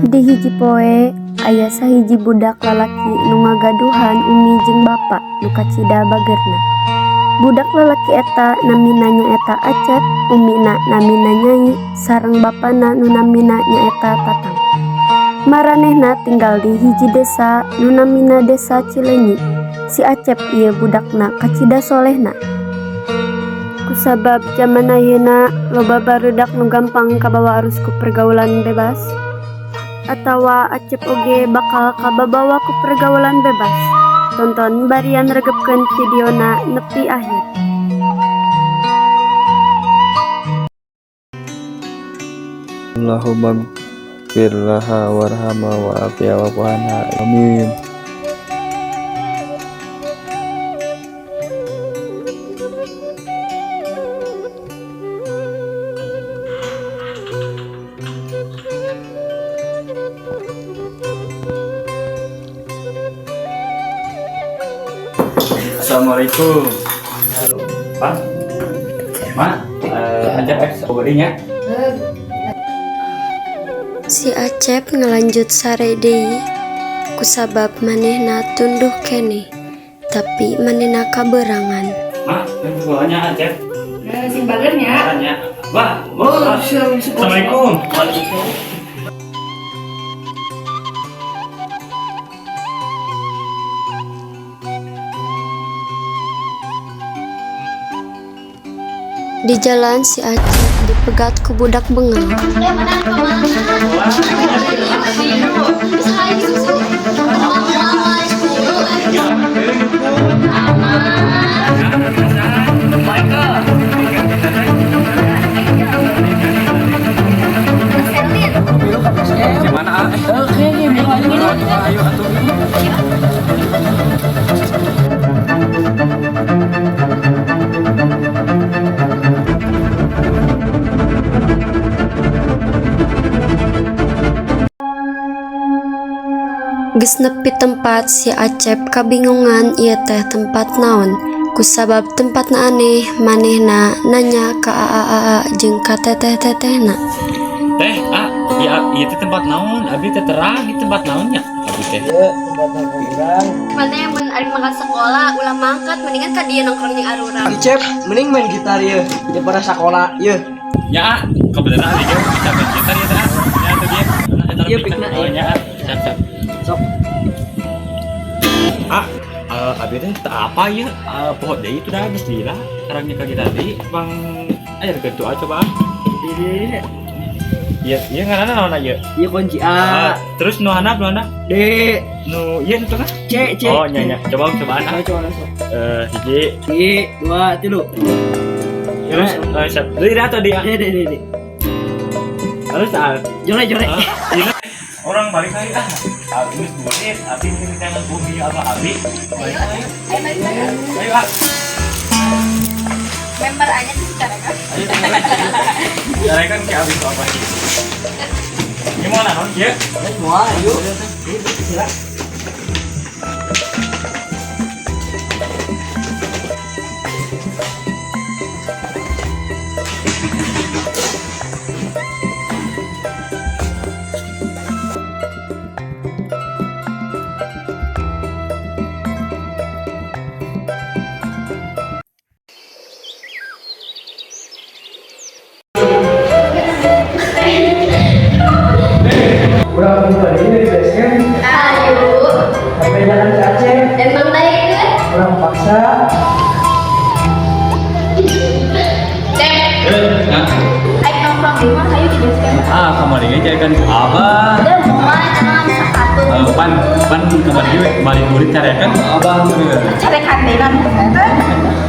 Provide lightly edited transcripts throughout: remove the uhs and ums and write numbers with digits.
Di hiji poe aya sahiji budak lalaki nu ngagaduhan umi jeung bapa nu kacida bagerna. Budak lalaki eta namina nyaeta Acep, umina namina Nyai, sareng bapana nu namina nyaeta Tatang. Maranehna tinggal di hiji desa nu namina Desa Cileunyi. Si Acep ieu budakna kacida solehna. Kusabab zaman ayeuna loba barudak nu gampang kabawa arus ku pergaulan bebas. Atawa Acep oge bakal kababawa ku pergaulan bebas. Tonton barian regepkeun videona nepi akhir. Allahumma gfir laha warhamha wa afiha wa anha. Amin. Assalamualaikum. Pak, Mak, ajak obadinya. Si Acep ngelanjut sare deui kusabab manehna tunduh keneh tapi manehna kaberangan. Mak, sekolahnya ajak. Sing bagernya. Caranya. Wah, Assalamualaikum. Waalaikumsalam. Di jalan si Acep dipegat ku budak bengal. Gimana? Ayo atuh. Geus nepi tempat si Acep kabingungan ieu teh tempat naon. Kusabab tempatna aneh, manehna nanya ka aa jeung ka teteh-tetehna. Teh, ieu teh tempat naon? Abi teh terang di tempat naonnya? Abi teh. Mana yang mun ari mangkat sekolah ulah mangkat mendingan ka dieu nongkrong jeung arurang. Cep, mending main gitar ya daripada sekolah ya. Ya, kebetulan abi ge bisa main gitar ya teh. Ya tuh dia. Iya, pikna Oh nya. Cak. Sok. Abi teh tak apa ya? Pohon deui itu dah geus lila. Karangnya ka kita tadi, Bang aya gentu coba. Iya, ngaranna naon aya? Iya kunci A. Terus nu handap D. Nu ieu tengah. C. Oh nya. Coba ana. Coba sok. Hiji, 2, 3. terus deui dah tadi. D. Terus Jore. orang balik lagi habis duit, habis ini jangan bumi apa habis. Ayo. Member aja tuh cara kan. Cara kan kayak habis apa sih? Gimana non? Ya. Semua yuk. Berapa bulan ini dari basecamp? Ayo. Sampai jalan ke Aceh. Emang baik kan? Orang paksa. Cep. Ayo nongkrong di mana? Ayo di basecamp. Kemarin aja kan abah. Udah mulai jangan satu. Pan kemarin balik murid cara kan abang Cari kandilan.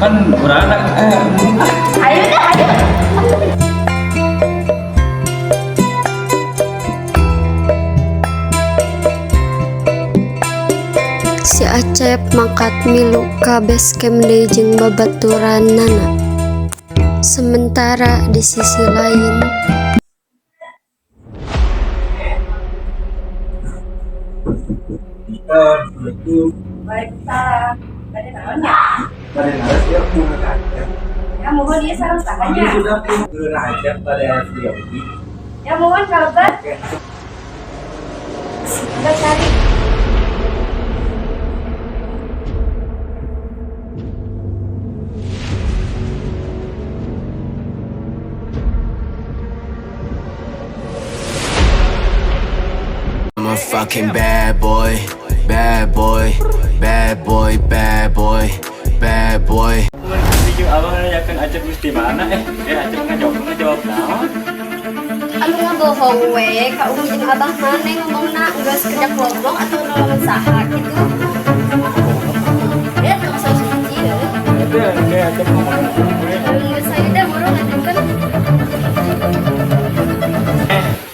kan urang Ayo dah, ayo. Si Acep mangkat milu ka basecamp deui jeung babaturanana. Sementara di sisi lain Waalaikumsalam. Ada naonnya? Pada naras dia punya kaca. Ya mohon dia sareng Kami tangannya. sudah punya kaca pada dia. Ya mohon kalau gas. Udah cari. I'm a fucking bad boy, bad boy, bad boy, bad boy, bad boy. Video abang nanyakan Acep mesti mana? Acep ngejawab naon? Anu ngabohong we, ka jeung abang mana ngomongna geus kerja kelompok atau nolongan saha gitu. Ya, tong suci ya. Itu kayak Acep ngomong. Geus saya dah murung ngajukeun.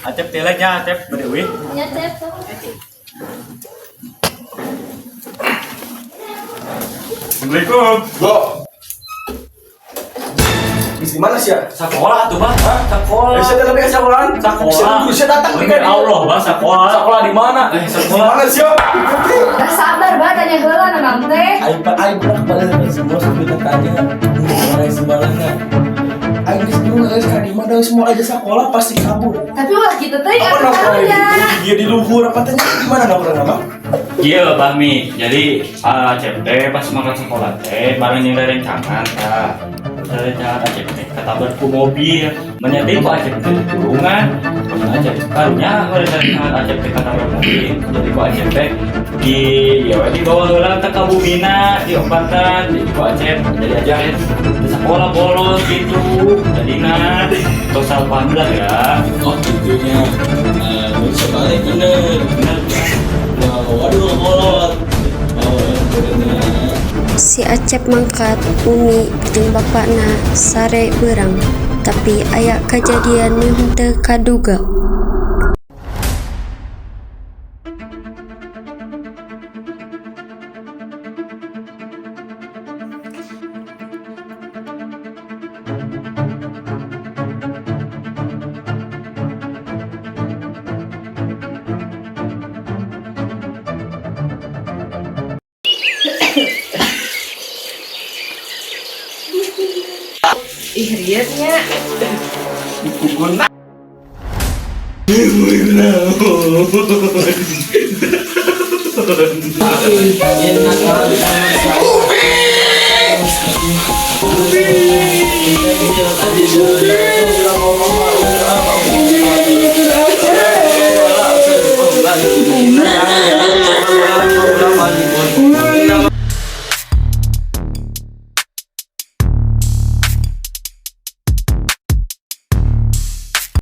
Acep telanya Acep bedewi. Nya Cep. Assalamualaikum. Go. Di mana sih ya? Sekolah tuh bang, sekolah. Saya lebih ke sekolah. Sekolah. Saya datang Demi Allah bang, sekolah. Sekolah di mana? Di Sekolah. mana sih? Dah sabar ba tanya heula nanam teh. Aing pernah pada semua sebelum tanya orang sembarangan. Aing geus bingung geus ka di mana semua aja sekolah pasti kabur. Tapi ulah gitu teh Apa atuh nongkrong tahunya. dia di luhur apa tanya di mana nongkrong nama? Iya Bang Mi, jadi Acep teh pas makan sekolah teh bareng yang rencangan ta. Rencangan Acep teh katabar ku mobil, menyadari ku Acep teh kurungan. Acep karunya rencangan Acep teh katabar mobil. Jadi ku Acep teh di bawah heula teh ka Bumina, diobatan, jadi ku Acep jadi aja di sekolah bolos gitu. Jadina tos alhamdulillah ya. Oh gitunya. Bisa balik bener. Bener. Waduh kolot. Si Acep mangkat Umi jeung bapakna sare beurang, tapi aya kajadian nu henteu kaduga. Ih, rietnya. Enak